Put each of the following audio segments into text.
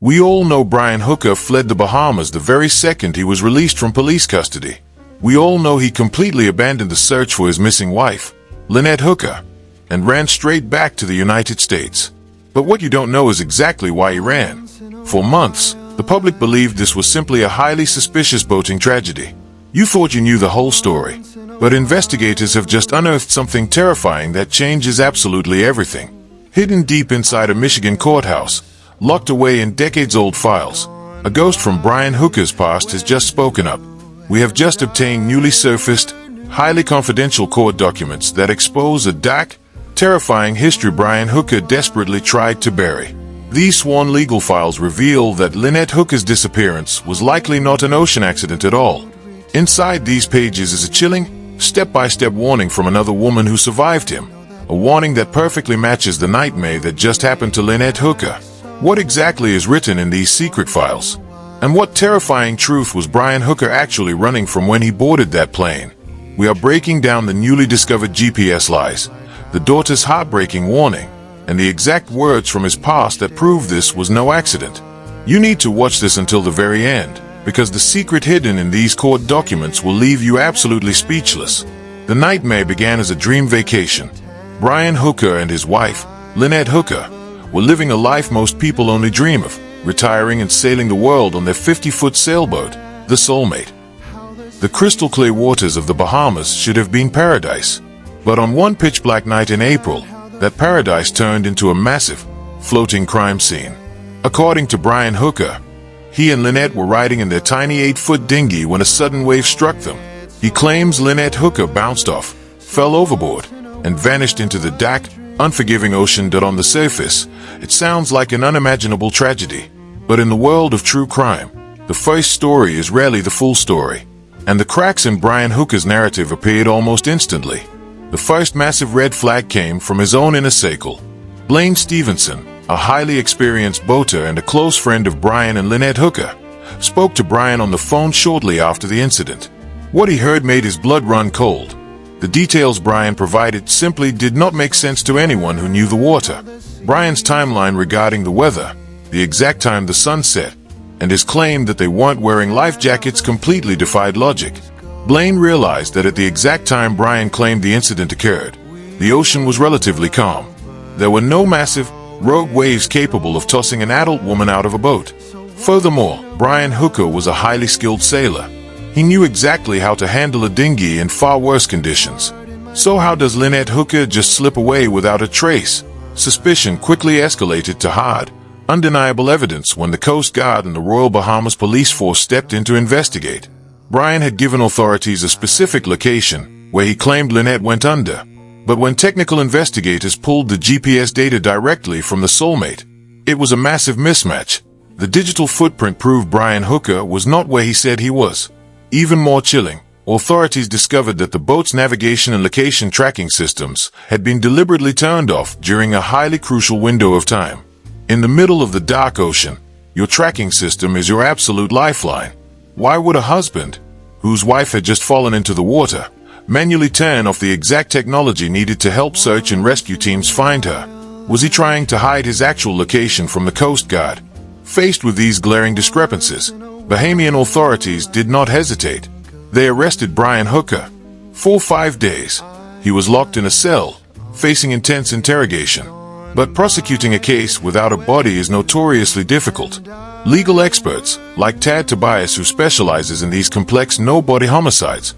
We all know Brian Hooker fled the Bahamas the very second he was released from police custody. We all know he completely abandoned the search for his missing wife, Lynette Hooker, and ran straight back to the United States. But what you don't know is exactly why he ran. For months, the public believed this was simply a highly suspicious boating tragedy. You thought you knew the whole story, but investigators have just unearthed something terrifying that changes absolutely everything. Hidden deep inside a Michigan courthouse, locked away in decades-old files, a ghost from Brian Hooker's past has just spoken up. We have just obtained newly surfaced, highly confidential court documents that expose a dark, terrifying history Brian Hooker desperately tried to bury. These sworn legal files reveal that Lynette Hooker's disappearance was likely not an ocean accident at all. Inside these pages is a chilling, step-by-step warning from another woman who survived him, a warning that perfectly matches the nightmare that just happened to Lynette Hooker. What exactly is written in these secret files? And what terrifying truth was Brian Hooker actually running from when he boarded that plane? We are breaking down the newly discovered GPS lies, the daughter's heartbreaking warning, and the exact words from his past that prove this was no accident. You need to watch this until the very end, because the secret hidden in these court documents will leave you absolutely speechless. The nightmare began as a dream vacation. Brian Hooker and his wife, Lynette Hooker, were living a life most people only dream of, retiring and sailing the world on their 50-foot sailboat, the Soulmate. The crystal-clear waters of the Bahamas should have been paradise. But on one pitch-black night in April, that paradise turned into a massive, floating crime scene. According to Brian Hooker, he and Lynette were riding in their tiny 8-foot dinghy when a sudden wave struck them. He claims Lynette Hooker bounced off, fell overboard, and vanished into the dark, unforgiving ocean that on the surface, it sounds like an unimaginable tragedy. But in the world of true crime, the first story is rarely the full story. And the cracks in Brian Hooker's narrative appeared almost instantly. The first massive red flag came from his own inner circle. Blaine Stevenson, a highly experienced boater and a close friend of Brian and Lynette Hooker, spoke to Brian on the phone shortly after the incident. What he heard made his blood run cold. The details Brian provided simply did not make sense to anyone who knew the water. Brian's timeline regarding the weather, the exact time the sun set, and his claim that they weren't wearing life jackets completely defied logic. Blaine realized that at the exact time Brian claimed the incident occurred, the ocean was relatively calm. There were no massive, rogue waves capable of tossing an adult woman out of a boat. Furthermore, Brian Hooker was a highly skilled sailor. He knew exactly how to handle a dinghy in far worse conditions. So how does Lynette Hooker just slip away without a trace? Suspicion quickly escalated to hard, undeniable evidence when the Coast Guard and the Royal Bahamas Police Force stepped in to investigate. Brian had given authorities a specific location where he claimed Lynette went under. But when technical investigators pulled the GPS data directly from the Soulmate, it was a massive mismatch. The digital footprint proved Brian Hooker was not where he said he was. Even more chilling, authorities discovered that the boat's navigation and location tracking systems had been deliberately turned off during a highly crucial window of time. In the middle of the dark ocean, your tracking system is your absolute lifeline. Why would a husband, whose wife had just fallen into the water, manually turn off the exact technology needed to help search and rescue teams find her? Was he trying to hide his actual location from the Coast Guard? Faced with these glaring discrepancies, Bahamian authorities did not hesitate. They arrested Brian Hooker. For 5 days, he was locked in a cell, facing intense interrogation. But prosecuting a case without a body is notoriously difficult. Legal experts, like Tad Tobias, who specializes in these complex no-body homicides,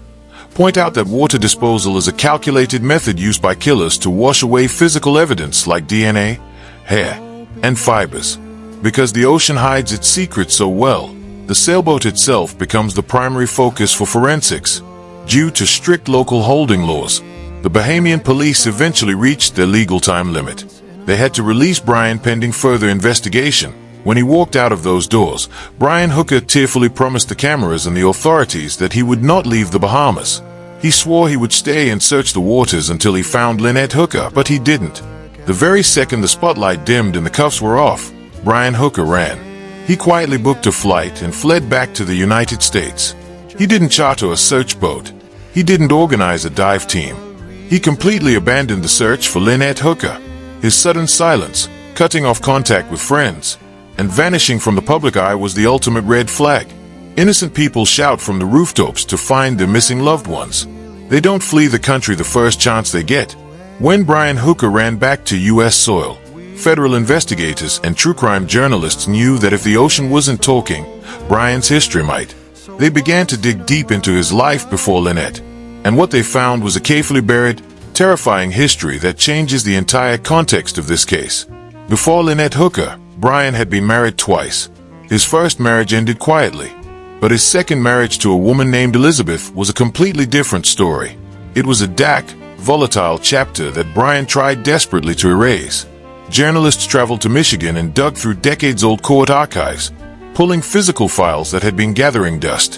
point out that water disposal is a calculated method used by killers to wash away physical evidence like DNA, hair, and fibers. Because the ocean hides its secrets so well, the sailboat itself becomes the primary focus for forensics. Due to strict local holding laws, the Bahamian police eventually reached their legal time limit. They had to release Brian pending further investigation. When he walked out of those doors, Brian Hooker tearfully promised the cameras and the authorities that he would not leave the Bahamas. He swore he would stay and search the waters until he found Lynette Hooker, but he didn't. The very second the spotlight dimmed and the cuffs were off, Brian Hooker ran. He quietly booked a flight and fled back to the United States. He didn't charter a search boat. He didn't organize a dive team. He completely abandoned the search for Lynette Hooker. His sudden silence, cutting off contact with friends, and vanishing from the public eye was the ultimate red flag. Innocent people shout from the rooftops to find their missing loved ones. They don't flee the country the first chance they get. When Brian Hooker ran back to U.S. soil, federal investigators and true crime journalists knew that if the ocean wasn't talking, Brian's history might. They began to dig deep into his life before Lynette, and what they found was a carefully buried, terrifying history that changes the entire context of this case. Before Lynette Hooker, Brian had been married twice. His first marriage ended quietly, but his second marriage to a woman named Elizabeth was a completely different story. It was a dark, volatile chapter that Brian tried desperately to erase. Journalists traveled to Michigan and dug through decades-old court archives, pulling physical files that had been gathering dust.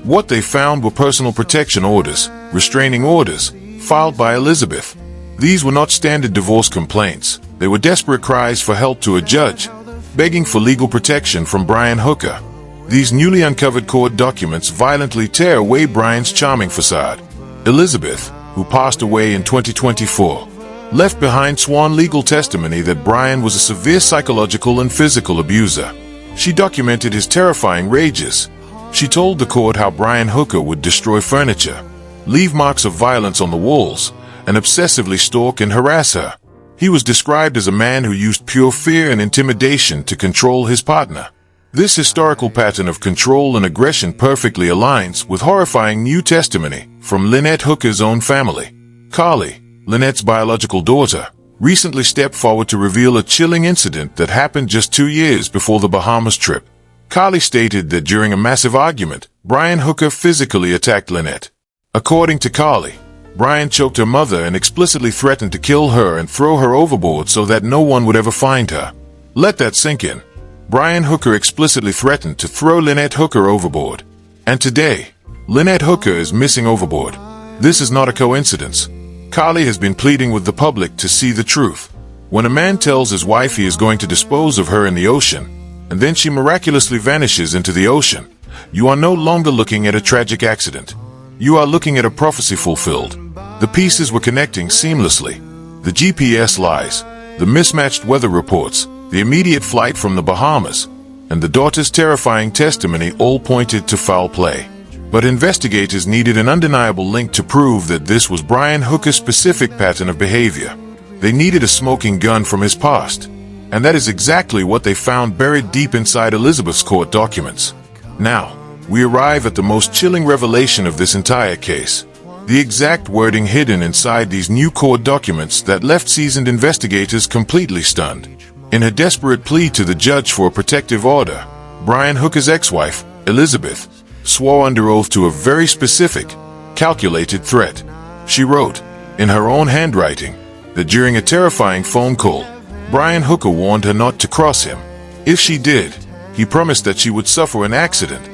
What they found were personal protection orders, restraining orders, filed by Elizabeth. These were not standard divorce complaints. They were desperate cries for help to a judge, begging for legal protection from Brian Hooker. These newly uncovered court documents violently tear away Brian's charming facade. Elizabeth, who passed away in 2024, left behind sworn legal testimony that Brian was a severe psychological and physical abuser. She documented his terrifying rages. She told the court how Brian Hooker would destroy furniture, leave marks of violence on the walls, and obsessively stalk and harass her. He was described as a man who used pure fear and intimidation to control his partner. This historical pattern of control and aggression perfectly aligns with horrifying new testimony from Lynette Hooker's own family. Carly, Lynette's biological daughter, recently stepped forward to reveal a chilling incident that happened just 2 years before the Bahamas trip. Carly stated that during a massive argument, Brian Hooker physically attacked Lynette. According to Carly, Brian choked her mother and explicitly threatened to kill her and throw her overboard so that no one would ever find her. Let that sink in. Brian Hooker explicitly threatened to throw Lynette Hooker overboard. And today, Lynette Hooker is missing overboard. This is not a coincidence. Carly has been pleading with the public to see the truth. When a man tells his wife he is going to dispose of her in the ocean, and then she miraculously vanishes into the ocean, you are no longer looking at a tragic accident. You are looking at a prophecy fulfilled. The pieces were connecting seamlessly. The GPS lies, the mismatched weather reports, the immediate flight from the Bahamas, and the daughter's terrifying testimony all pointed to foul play. But investigators needed an undeniable link to prove that this was Brian Hooker's specific pattern of behavior. They needed a smoking gun from his past, and that is exactly what they found buried deep inside Elizabeth's court documents. Now, we arrive at the most chilling revelation of this entire case. The exact wording hidden inside these new court documents that left seasoned investigators completely stunned. In her desperate plea to the judge for a protective order, Brian Hooker's ex-wife, Elizabeth, swore under oath to a very specific, calculated threat. She wrote, in her own handwriting, that during a terrifying phone call, Brian Hooker warned her not to cross him. If she did, he promised that she would suffer an accident.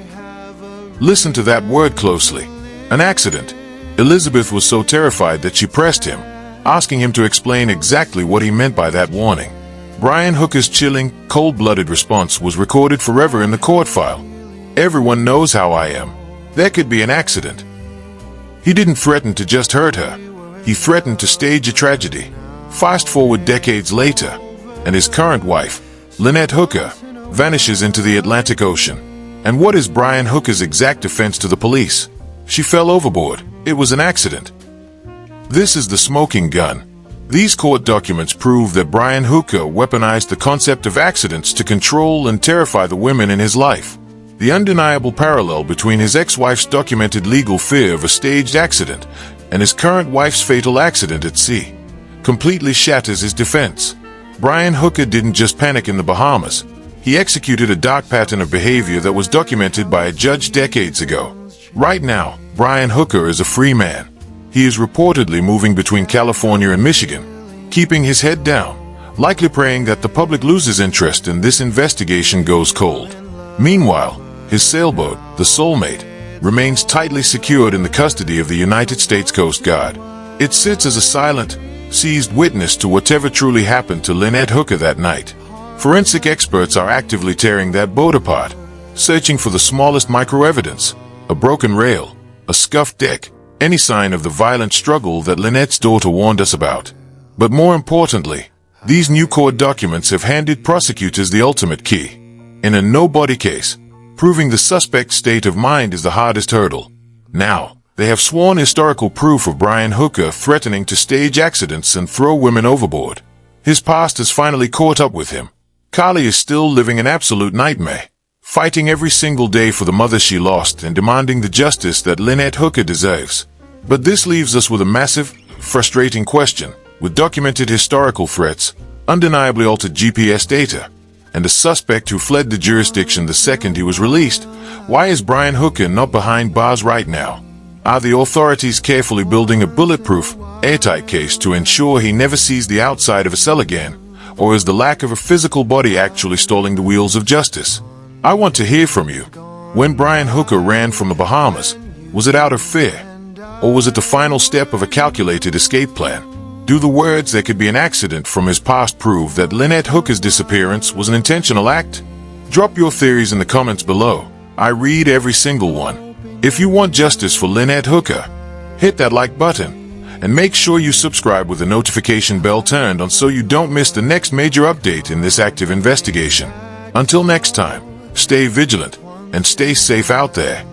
Listen to that word closely. An accident. Elizabeth was so terrified that she pressed him, asking him to explain exactly what he meant by that warning. Brian Hooker's chilling, cold-blooded response was recorded forever in the court file. Everyone knows how I am. There could be an accident. He didn't threaten to just hurt her. He threatened to stage a tragedy. Fast forward decades later, and his current wife, Lynette Hooker, vanishes into the Atlantic Ocean. And what is Brian Hooker's exact defense to the police? She fell overboard. It was an accident. This is the smoking gun. These court documents prove that Brian Hooker weaponized the concept of accidents to control and terrify the women in his life. The undeniable parallel between his ex-wife's documented legal fear of a staged accident and his current wife's fatal accident at sea completely shatters his defense. Brian Hooker didn't just panic in the Bahamas. He executed a dark pattern of behavior that was documented by a judge decades ago. Right now, Brian Hooker is a free man. He is reportedly moving between California and Michigan, keeping his head down, likely praying that the public loses interest and this investigation goes cold. Meanwhile, his sailboat, the Soulmate, remains tightly secured in the custody of the United States Coast Guard. It sits as a silent, seized witness to whatever truly happened to Lynette Hooker that night. Forensic experts are actively tearing that boat apart, searching for the smallest microevidence, a broken rail, a scuffed deck, any sign of the violent struggle that Lynette's daughter warned us about. But more importantly, these new court documents have handed prosecutors the ultimate key. in a no-body case. Proving the suspect's state of mind is the hardest hurdle. Now, they have sworn historical proof of Brian Hooker threatening to stage accidents and throw women overboard. His past has finally caught up with him. Carly is still living an absolute nightmare, fighting every single day for the mother she lost and demanding the justice that Lynette Hooker deserves. But this leaves us with a massive, frustrating question. With documented historical threats, undeniably altered GPS data, and a suspect who fled the jurisdiction the second he was released, why is Brian Hooker not behind bars right now? Are the authorities carefully building a bulletproof, airtight case to ensure he never sees the outside of a cell again? Or is the lack of a physical body actually stalling the wheels of justice? I want to hear from you. When Brian Hooker ran from the Bahamas, was it out of fear? Or was it the final step of a calculated escape plan? Do the words "there could be an accident" from his past prove that Lynette Hooker's disappearance was an intentional act? Drop your theories in the comments below. I read every single one. If you want justice for Lynette Hooker, hit that like button. And make sure you subscribe with the notification bell turned on so you don't miss the next major update in this active investigation. Until next time, stay vigilant and stay safe out there.